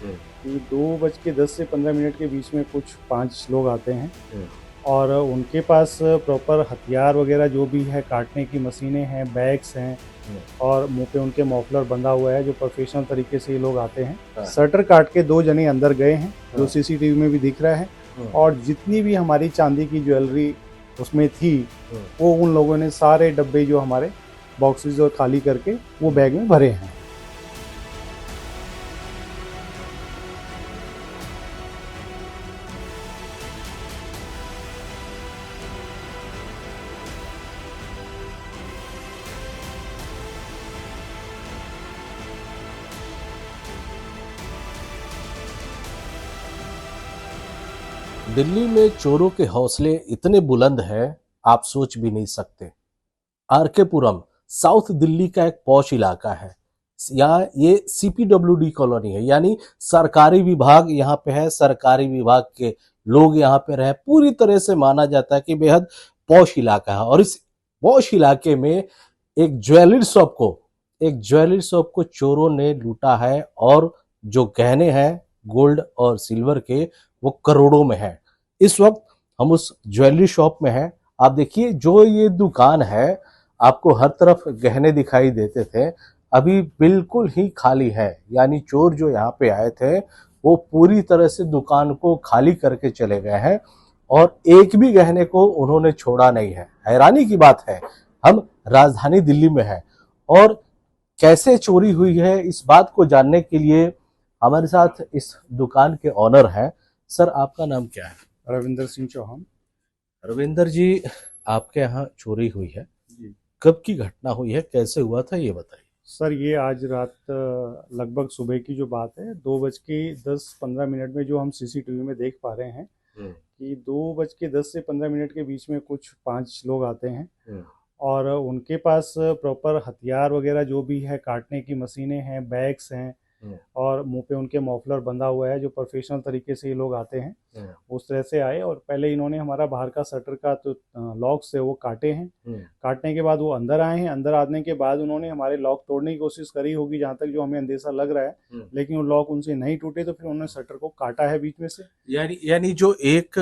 कि 2:10 से 15 मिनट के बीच में कुछ 5 लोग आते हैं और उनके पास प्रॉपर हथियार वगैरह जो भी है, काटने की मशीनें हैं, बैग्स हैं और मुंह पे उनके मफलर बंधा हुआ है, जो प्रोफेशनल तरीके से ये लोग आते हैं। शटर काट के 2 जने अंदर गए हैं, जो सीसीटीवी में भी दिख रहा है। और जितनी भी हमारी चांदी की ज्वेलरी उसमें थी, वो उन लोगों ने सारे डब्बे जो हमारे बॉक्सेस जो खाली करके वो बैग में भरे हैं। दिल्ली में चोरों के हौसले इतने बुलंद हैं, आप सोच भी नहीं सकते। आरकेपुरम साउथ दिल्ली का एक पॉश इलाका है। यहाँ ये सीपीडब्ल्यूडी कॉलोनी है, यानी सरकारी विभाग यहाँ पे है। सरकारी विभाग के लोग यहाँ पे रहे। पूरी तरह से माना जाता है कि बेहद पॉश इलाका है। और इस पॉश इलाके में एक ज्वेलरी शॉप को चोरों ने लूटा है। और जो गहने हैं गोल्ड और सिल्वर के, वो करोड़ों में है। इस वक्त हम उस ज्वेलरी शॉप में हैं। आप देखिए, जो ये दुकान है, आपको हर तरफ गहने दिखाई देते थे, अभी बिल्कुल ही खाली है। यानी चोर जो यहाँ पे आए थे, वो पूरी तरह से दुकान को खाली करके चले गए हैं और एक भी गहने को उन्होंने छोड़ा नहीं है। हैरानी की बात है, हम राजधानी दिल्ली में हैं और कैसे चोरी हुई है, इस बात को जानने के लिए हमारे साथ इस दुकान के ऑनर हैं। सर, आपका नाम क्या है? रविंदर सिंह चौहान। रविंदर जी, आपके यहाँ चोरी हुई है, जी कब की घटना हुई है, कैसे हुआ था, ये बताइए। सर, ये आज रात लगभग सुबह की जो बात है, 2:10-15 में जो हम सीसीटीवी में देख पा रहे हैं कि 2:10 से 15 मिनट के बीच में कुछ 5 लोग आते हैं और उनके पास प्रॉपर हथियार वगैरह जो भी है, काटने की मशीनें हैं, बैग्स हैं और मुंह पे उनके मफलर बंधा हुआ है, जो प्रोफेशनल तरीके से ये लोग आते हैं। उस तरह से आए और पहले इन्होंने हमारा बाहर का शटर का तो लॉक्स है वो काटे हैं। काटने के बाद वो अंदर आए हैं। अंदर आने के बाद उन्होंने हमारे लॉक तोड़ने की कोशिश करी होगी, जहाँ तक जो हमें अंदेशा लग रहा है, लेकिन वो लॉक उनसे नहीं टूटे, तो फिर उन्होंने शटर को काटा है बीच में से। यानी जो एक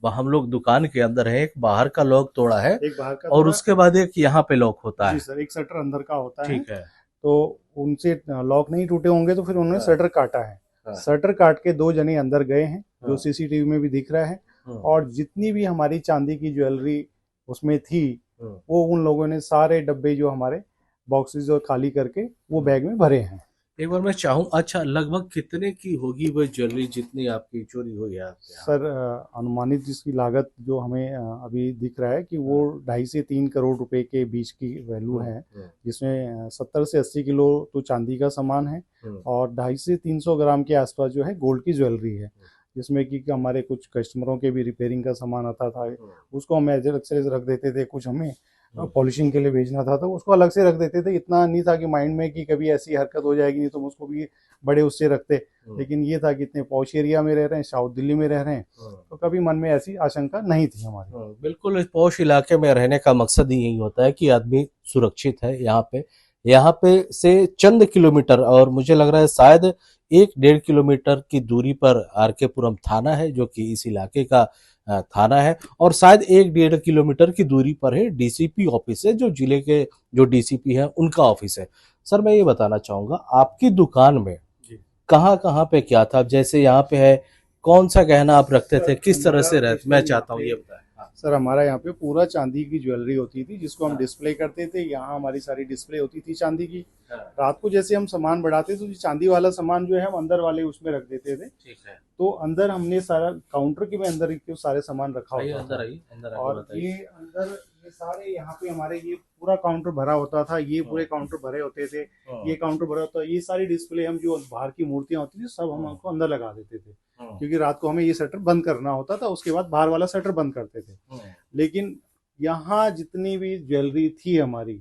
हम लोग दुकान के अंदर है, एक बाहर का लॉक तोड़ा है, एक बाहर का और उसके बाद एक यहाँ पे लॉक होता है। जी सर, एक शटर अंदर का होता है। ठीक है। तो उनसे लॉक नहीं टूटे होंगे, तो फिर उन्होंने शटर काटा है। शटर काट के 2 जने अंदर गए हैं, जो सीसीटीवी में भी दिख रहा है। और जितनी भी हमारी चांदी की ज्वेलरी उसमें थी, वो उन लोगों ने सारे डब्बे जो हमारे बॉक्सेस जो खाली करके वो बैग में भरे हैं। एक बार मैं चाहूँ, अच्छा, लगभग कितने की होगी वो ज्वेलरी जितनी आपकी चोरी हुई है आपके यहाँ? सर, अनुमानित जिसकी लागत जो हमें अभी दिख रहा है कि वो 2.5 से 3 करोड़ रुपए के बीच की वैल्यू है, जिसमें 70 से 80 किलो तो चांदी का सामान है और 250 से 300 ग्राम के आसपास जो है गोल्ड की ज्वेलरी है, जिसमें कि हमारे कुछ कस्टमरों के भी रिपेयरिंग का सामान आता था, उसको हम अलग से रख देते थे। कुछ हमें पॉलिशिंग के लिए भेजना था, तो उसको अलग से रख देते थे। इतना नहीं था कि माइंड में कि कभी ऐसी हरकत हो जाएगी, नहीं तो हम उसको भी बड़े उससे रखते। लेकिन ये था कि इतने पॉश एरिया में रह रहे हैं, साउथ दिल्ली में रह रहे हैं, तो कभी मन में ऐसी आशंका नहीं थी हमारी। बिल्कुल, इस पॉश इलाके में रहने का मकसद ही यही होता है कि आदमी सुरक्षित है। यहाँ पे से चंद किलोमीटर, और मुझे लग रहा है शायद 1-1.5 किलोमीटर की दूरी पर आरकेपुरम थाना है, जो कि इस इलाके का थाना है। और शायद 1-1.5 किलोमीटर की दूरी पर है डीसीपी ऑफिस है, जो जिले के जो डीसीपी है उनका ऑफिस है। सर, मैं ये बताना चाहूंगा, आपकी दुकान में कहाँ कहाँ पे क्या था? जैसे यहाँ पे है, कौन सा गहना आप रखते थे, किस तरह से रहते, मैं चाहता हूँ ये बताएं। सर, हमारा यहाँ पे पूरा चांदी की ज्वेलरी होती थी, जिसको हम डिस्प्ले करते थे। यहाँ हमारी सारी डिस्प्ले होती थी चांदी की। रात को जैसे हम सामान बढ़ाते तो चांदी वाला सामान जो है हम अंदर वाले उसमें रख देते थे। ठीक है। तो अंदर हमने सारा काउंटर के में अंदर सारे सामान रखा होता था। और ये अंदर ये सारे यहाँ पे हमारे ये पूरा काउंटर भरा होता था। ये पूरे काउंटर भरे होते थे। ये काउंटर भरा होता, ये सारी डिस्प्ले हम जो बाहर की मूर्तियां होती थी सब हम उनको अंदर लगा देते थे, क्योंकि रात को हमें ये शटर बंद करना होता था, उसके बाद बाहर वाला शटर बंद करते थे। लेकिन यहाँ जितनी भी ज्वेलरी थी हमारी,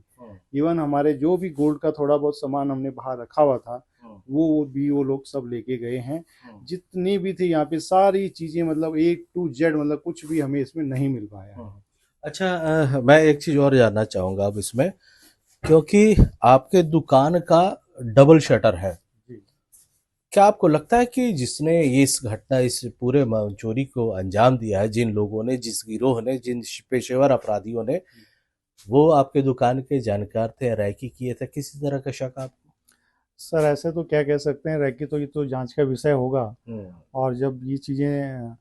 इवन हमारे जो भी गोल्ड का थोड़ा बहुत सामान हमने बाहर रखा हुआ था, वो लोग सब लेके गए हैं। जितनी भी थी यहाँ पे सारी चीजें, मतलब A to Z, मतलब कुछ भी हमें इसमें नहीं मिल पाया। अच्छा, मैं एक चीज और जानना चाहूंगा अब इसमें, क्योंकि आपके दुकान का डबल शटर है, क्या आपको लगता है कि जिसने ये इस घटना, इस पूरे चोरी को अंजाम दिया है, जिन लोगों ने, जिस गिरोह ने, जिन पेशेवर अपराधियों ने, वो आपके दुकान के जानकार थे, रैकी किए थे, किसी तरह का शक आपको? सर ऐसे तो क्या कह सकते हैं, रैकी तो ये तो जांच का विषय होगा। और जब ये चीज़ें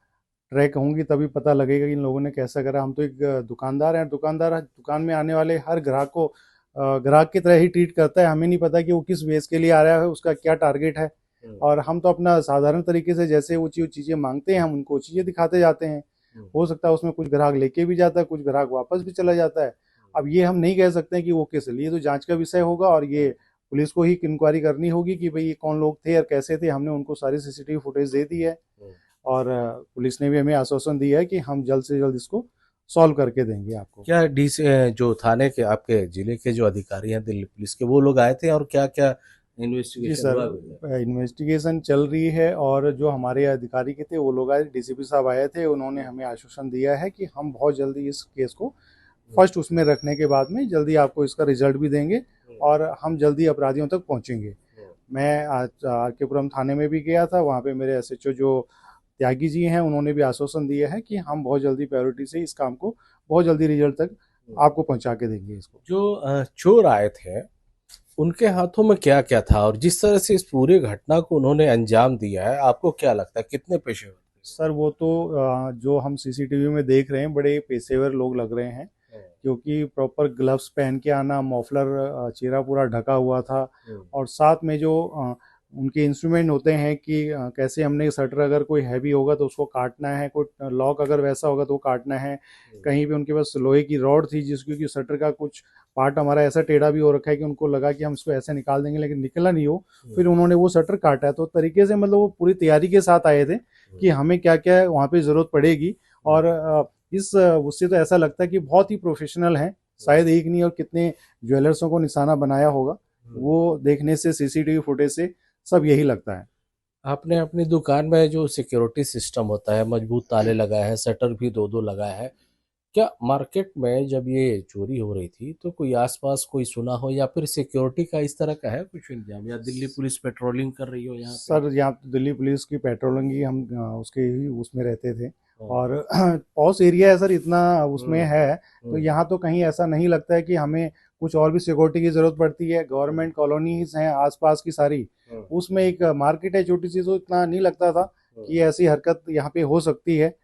ट्रैक होंगी तभी पता लगेगा कि इन लोगों ने कैसा करा। हम तो एक दुकानदार हैं, दुकानदार दुकान में आने वाले हर ग्राहक को ग्राहक की तरह ही ट्रीट करता है। हमें नहीं पता कि वो किस बेस के लिए आ रहा है, उसका क्या टारगेट है। और हम तो अपना साधारण तरीके से जैसे वो चीज़ें मांगते हैं हम उनको चीज़ें दिखाते जाते हैं। हो सकता है उसमें कुछ ग्राहक लेके भी जाता है, कुछ ग्राहक वापस भी चला जाता है। अब ये हम नहीं कह सकते हैं कि वो किस लिए, तो जांच का विषय होगा और ये पुलिस को ही इंक्वायरी करनी होगी कि भाई ये कौन लोग थे और कैसे थे। हमने उनको सारी सीसीटीवी फुटेज दे दी है और पुलिस ने भी हमें आश्वासन दिया है कि हम जल्द से जल्द इसको सॉल्व करके देंगे आपको। क्या डीसी जो थाने के, आपके जिले के जो अधिकारी हैं दिल्ली पुलिस के, वो लोग आए थे और क्या क्या जी इन्वेस्टिगेशन हुआ? सर, इन्वेस्टिगेशन चल रही है और जो हमारे अधिकारी के थे वो लोग आए, डीसीपी साहब आए थे। उन्होंने हमें आश्वासन दिया है कि हम बहुत जल्दी इस केस को फर्स्ट उसमें रखने के बाद में जल्दी आपको इसका रिजल्ट भी देंगे और हम जल्दी अपराधियों तक पहुंचेंगे। मैं आज आरकेपुरम थाने में भी गया था, वहाँ पे मेरे एसएचओ जो त्यागी जी हैं उन्होंने भी आश्वासन दिया है कि हम बहुत जल्दी प्रायोरिटी से इस काम को बहुत जल्दी रिजल्ट तक आपको पहुंचा के देंगे इसको। जो चोर आए थे उनके हाथों में क्या क्या था, और जिस तरह से इस पूरे घटना को उन्होंने अंजाम दिया है, आपको क्या लगता है कितने पेशेवर थे? सर वो तो जो हम सीसीटीवी में देख रहे हैं बड़े पेशेवर लोग लग रहे हैं, क्योंकि प्रॉपर ग्लव्स पहन के आना, मफलर चेहरा पूरा ढका हुआ था और साथ में जो उनके इंस्ट्रूमेंट होते हैं कि कैसे हमने शटर अगर कोई हैवी होगा तो उसको काटना है, कोई लॉक अगर वैसा होगा तो काटना है। कहीं पे उनके पास लोहे की रॉड थी जिसकी कि शटर का कुछ पार्ट हमारा ऐसा टेढ़ा भी हो रखा है कि उनको लगा कि हम इसको ऐसे निकाल देंगे लेकिन निकला नहीं हो, फिर उन्होंने वो शटर काटा है। तो तरीके से मतलब वो पूरी तैयारी के साथ आए थे कि हमें क्या क्या वहाँ पे ज़रूरत पड़ेगी। और इस उससे तो ऐसा लगता है कि बहुत ही प्रोफेशनल हैं। शायद एक नहीं और कितने ज्वेलर्सों को निशाना बनाया होगा, वो देखने से सीसीटीवी फुटेज से सब यही लगता है। आपने अपनी दुकान में जो सिक्योरिटी सिस्टम होता है, मजबूत ताले लगाए हैं, शटर भी दो दो लगाए हैं, क्या मार्केट में जब ये चोरी हो रही थी तो कोई आसपास कोई सुना हो, या फिर सिक्योरिटी का इस तरह का है कुछ इंतजाम, या दिल्ली पुलिस पेट्रोलिंग कर रही हो यहाँ पे? सर यहाँ तो दिल्ली पुलिस की पेट्रोलिंग ही हम उसके ही उसमें रहते थे और पॉस एरिया है सर, इतना उसमें है तो यहाँ तो कहीं ऐसा नहीं लगता है कि हमें कुछ और भी सिक्योरिटी की जरूरत पड़ती है। गवर्नमेंट कॉलोनीज हैं आसपास की सारी, उसमें एक मार्केट है छोटी सी, तो इतना नहीं लगता था कि ऐसी हरकत यहाँ पे हो सकती है।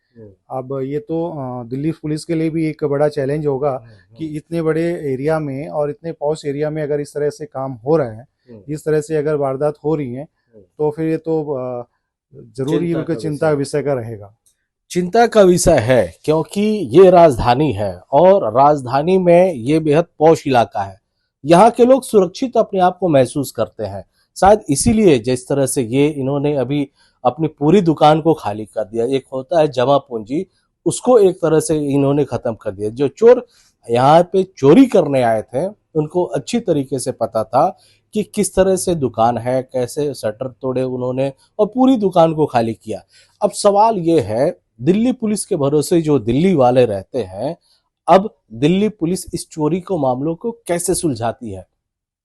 अब ये तो दिल्ली पुलिस के लिए भी एक बड़ा चैलेंज होगा कि इतने बड़े एरिया में और इतने पॉश एरिया में अगर इस तरह से काम हो रहा है, इस तरह से अगर वारदात हो रही है, तो फिर ये तो जरूरी उनके चिंता विषय का रहेगा। चिंता का विषय है, क्योंकि ये राजधानी है और राजधानी में ये बेहद पॉश इलाका है। यहाँ के लोग सुरक्षित अपने आप को महसूस करते हैं। शायद इसीलिए जिस तरह से ये इन्होंने अभी अपनी पूरी दुकान को खाली कर दिया, एक होता है जमा पूंजी, उसको एक तरह से इन्होंने खत्म कर दिया। जो चोर यहाँ पे चोरी करने आए थे उनको अच्छी तरीके से पता था कि किस तरह से दुकान है, कैसे शटर तोड़े उन्होंने और पूरी दुकान को खाली किया। अब सवाल ये है, दिल्ली पुलिस के भरोसे जो दिल्ली वाले रहते हैं, अब दिल्ली पुलिस इस चोरी को मामलों को कैसे सुलझाती है?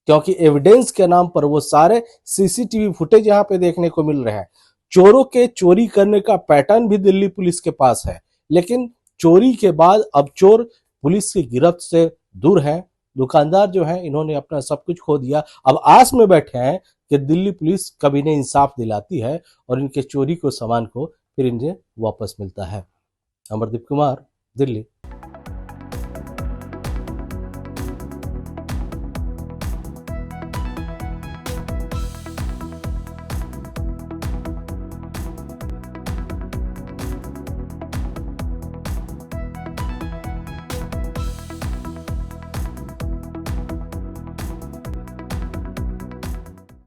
क्योंकि एविडेंस के नाम पर वो सारे सीसीटीवी फुटेज यहाँ पे देखने को मिल रहे हैं। चोरों के चोरी करने का पैटर्न भी दिल्ली पुलिस के पास है, लेकिन चोरी के बाद अब चोर पुलिस की गिरफ्त से दूर है। दुकानदार जो है इन्होंने अपना सब कुछ खो दिया, अब आस में बैठे हैं कि दिल्ली पुलिस कभी इन्हें इंसाफ दिलाती है और इनके चोरी को सामान को फिर इन्हें वापस मिलता है। अमरदीप कुमार, दिल्ली।